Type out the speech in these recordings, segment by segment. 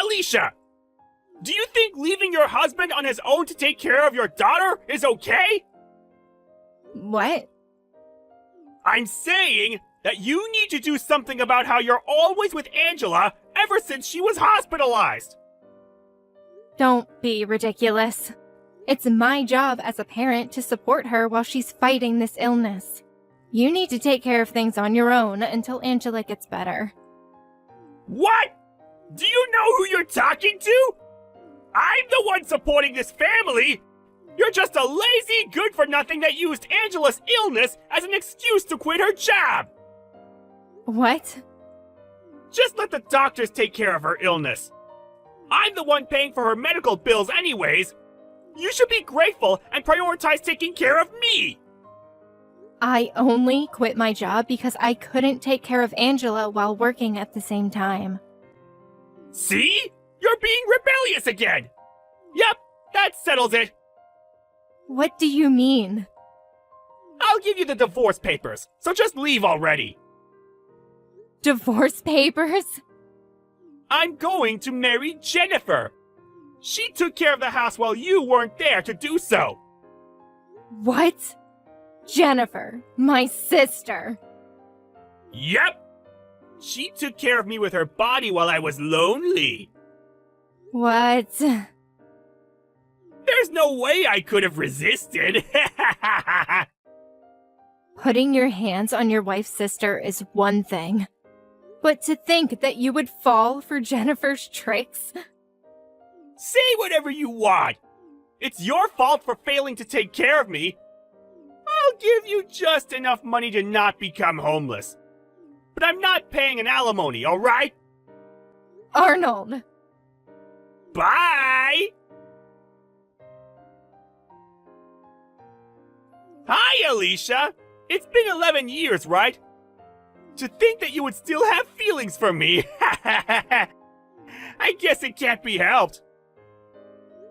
Alicia! Do you think leaving your husband on his own to take care of your daughter is okay? What? I'm saying that you need to do something about how you're always with Angela ever since she was hospitalized. Don't be ridiculous. It's my job as a parent to support her while she's fighting this illness. You need to take care of things on your own until Angela gets better. What? Do you know who you're talking to? I'm the one supporting this family! You're just a lazy good-for-nothing that used Angela's illness as an excuse to quit her job! What? Just let the doctors take care of her illness. I'm the one paying for her medical bills anyways. You should be grateful and prioritize taking care of me! I only quit my job because I couldn't take care of Angela while working at the same time. See? You're being rebellious again! Yep, that settles it! What do you mean? I'll give you the divorce papers, so just leave already! Divorce papers? I'm going to marry Jennifer! She took care of the house while you weren't there to do so! What? Jennifer, my sister. Yep! She took care of me with her body while I was lonely! What? There's no way I could have resisted! Putting your hands on your wife's sister is one thing. But to think that you would fall for Jennifer's tricks? Say whatever you want! It's your fault for failing to take care of me! I'll give you just enough money to not become homeless. But I'm not paying an alimony, alright? Arnold! Bye! Hi, Alicia! It's been 11 years, right? To think that you would still have feelings for me! I guess it can't be helped.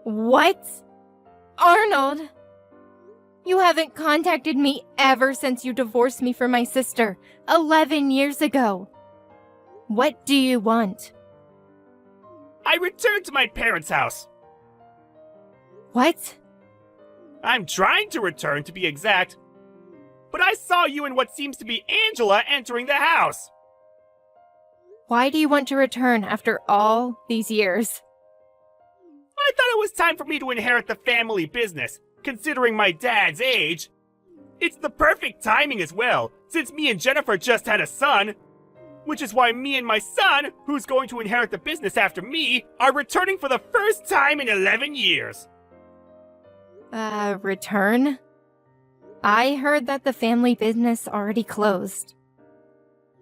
What? Arnold! You haven't contacted me ever since you divorced me from my sister 11 years ago. What do you want? I returned to my parents' house. What? I'm trying to return, to be exact. But I saw you and what seems to be Angela entering the house. Why do you want to return after all these years? I thought it was time for me to inherit the family business, considering my dad's age. It's the perfect timing as well, since me and Jennifer just had a son. Which is why me and my son, who's going to inherit the business after me, are returning for the first time in 11 years. Return? I heard that the family business already closed.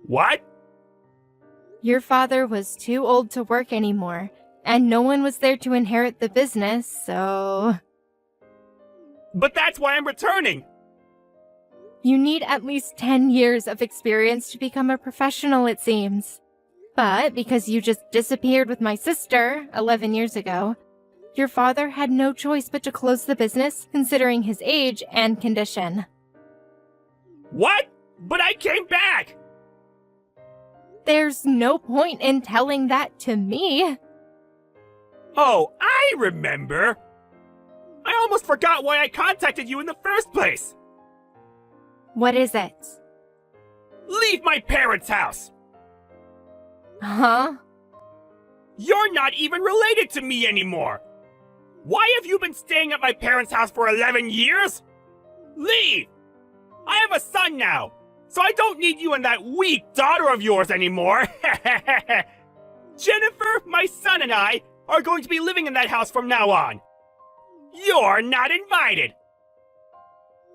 What? Your father was too old to work anymore, and no one was there to inherit the business, so... But that's why I'm returning! You need at least 10 years of experience to become a professional, it seems. But because you just disappeared with my sister 11 years ago, your father had no choice but to close the business, considering his age and condition. What? But I came back! There's no point in telling that to me. Oh, I remember! I almost forgot why I contacted you in the first place! What is it? Leave my parents' house! Huh? You're not even related to me anymore! Why have you been staying at my parents' house for 11 years? Leave! I have a son now, so I don't need you and that weak daughter of yours anymore! Jennifer, my son, and I are going to be living in that house from now on. You're not invited!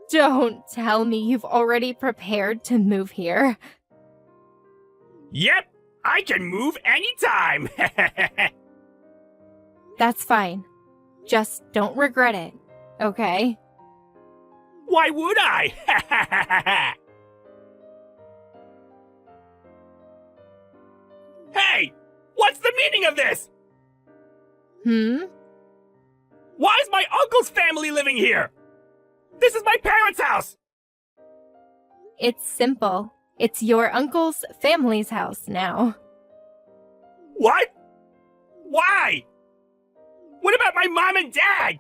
Don't tell me you've already prepared to move here. Yep, I can move anytime! That's fine. Just don't regret it, okay? Why would I? Hey! What's the meaning of this? Why is my uncle's family living here? This is my parents' house! It's simple. It's your uncle's family's house now. What? Why? What about my mom and dad?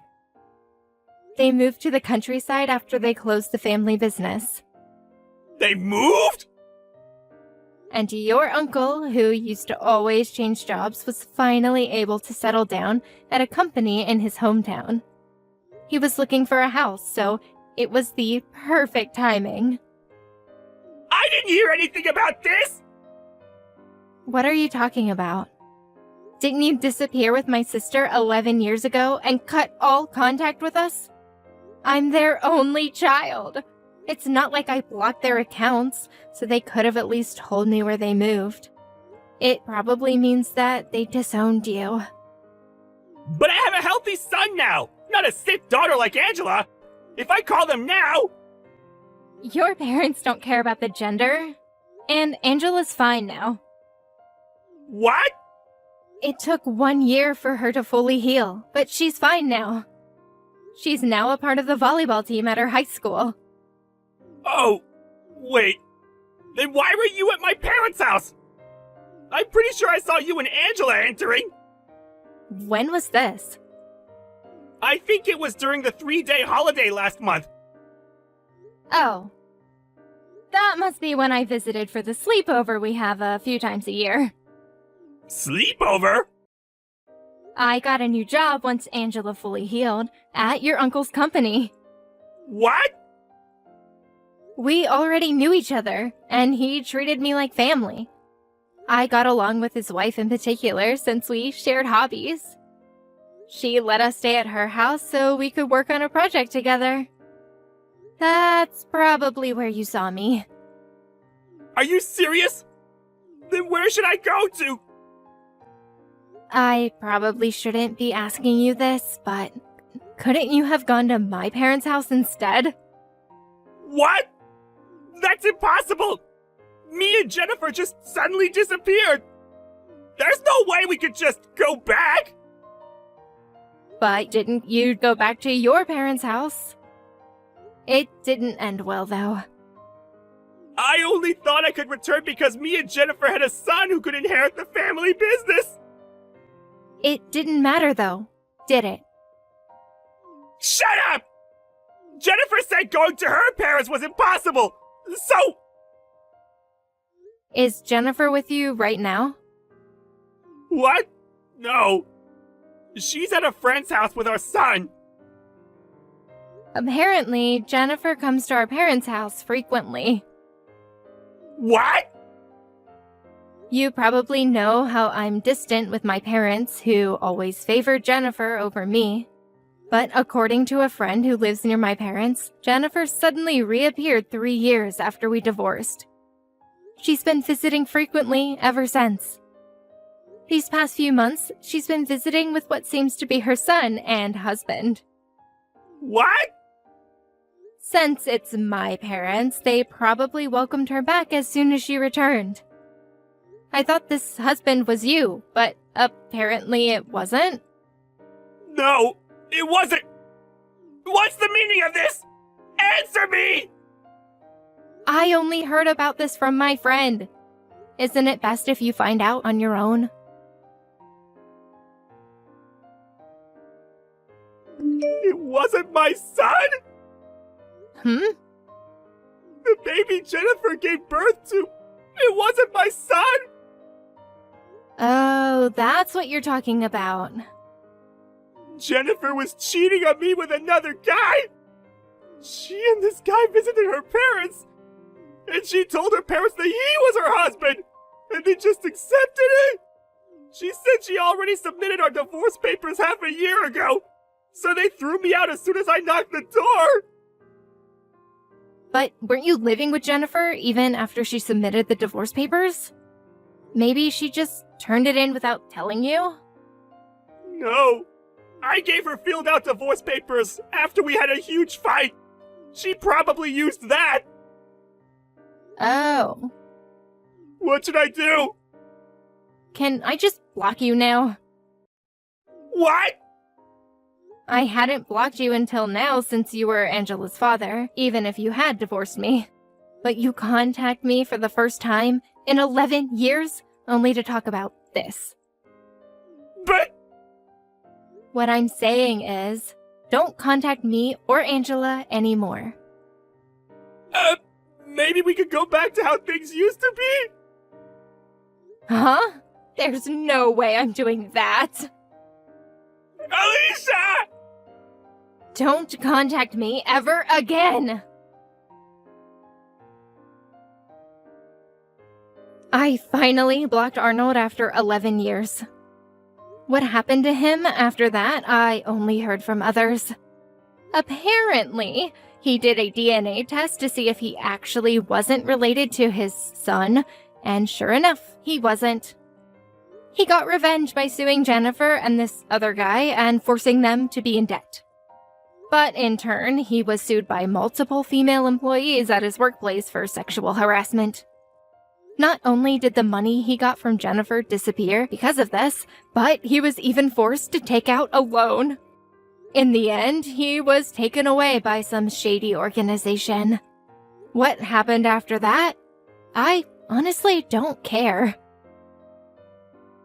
They moved to the countryside after they closed the family business. They moved? And your uncle, who used to always change jobs, was finally able to settle down at a company in his hometown. He was looking for a house, so it was the perfect timing. I didn't hear anything about this! What are you talking about? Didn't you disappear with my sister 11 years ago and cut all contact with us? I'm their only child. It's not like I blocked their accounts, so they could have at least told me where they moved. It probably means that they disowned you. But I have a healthy son now, not a sick daughter like Angela. If I call them now... Your parents don't care about the gender, and Angela's fine now. What? It took 1 year for her to fully heal, but she's fine now. She's now a part of the volleyball team at her high school. Oh, wait. Then why were you at my parents' house? I'm pretty sure I saw you and Angela entering. When was this? I think it was during the 3-day holiday last month. Oh. That must be when I visited for the sleepover we have a few times a year. Sleepover? I got a new job once Angela fully healed, at your uncle's company. What? We already knew each other, and he treated me like family. I got along with his wife in particular since we shared hobbies. She let us stay at her house so we could work on a project together. That's probably where you saw me. Are you serious? Then where should I go to? I probably shouldn't be asking you this, but couldn't you have gone to my parents' house instead? What? That's impossible! Me and Jennifer just suddenly disappeared! There's no way we could just go back! But didn't you go back to your parents' house? It didn't end well, though. I only thought I could return because me and Jennifer had a son who could inherit the family business! It didn't matter, though, did it? Shut up! Jennifer said going to her parents was impossible! So... Is Jennifer with you right now? What? No. She's at a friend's house with our son. Apparently, Jennifer comes to our parents' house frequently. What? You probably know how I'm distant with my parents, who always favored Jennifer over me. But according to a friend who lives near my parents, Jennifer suddenly reappeared 3 years after we divorced. She's been visiting frequently ever since. These past few months, she's been visiting with what seems to be her son and husband. What? Since it's my parents, they probably welcomed her back as soon as she returned. I thought this husband was you, but apparently it wasn't. No, it wasn't. What's the meaning of this? Answer me! I only heard about this from my friend. Isn't it best if you find out on your own? It wasn't my son? The baby Jennifer gave birth to. It wasn't my son! Oh, that's what you're talking about. Jennifer was cheating on me with another guy! She and this guy visited her parents, and she told her parents that he was her husband, and they just accepted it! She said she already submitted our divorce papers half a year ago, so they threw me out as soon as I knocked the door! But weren't you living with Jennifer even after she submitted the divorce papers? Maybe she just turned it in without telling you? No. I gave her filled out divorce papers after we had a huge fight. She probably used that. Oh. What should I do? Can I just block you now? What? I hadn't blocked you until now since you were Angela's father, even if you had divorced me. But you contact me for the first time in 11 years only to talk about this. But, What I'm saying is, don't contact me or Angela anymore. maybe we could go back to how things used to be? Huh? There's no way I'm doing that. Alicia! Don't contact me ever again. I finally blocked Arnold after 11 years. What happened to him after that, I only heard from others. Apparently, he did a DNA test to see if he actually wasn't related to his son, and sure enough, he wasn't. He got revenge by suing Jennifer and this other guy and forcing them to be in debt. But in turn, he was sued by multiple female employees at his workplace for sexual harassment. Not only did the money he got from Jennifer disappear because of this, but he was even forced to take out a loan. In the end, he was taken away by some shady organization. What happened after that? I honestly don't care.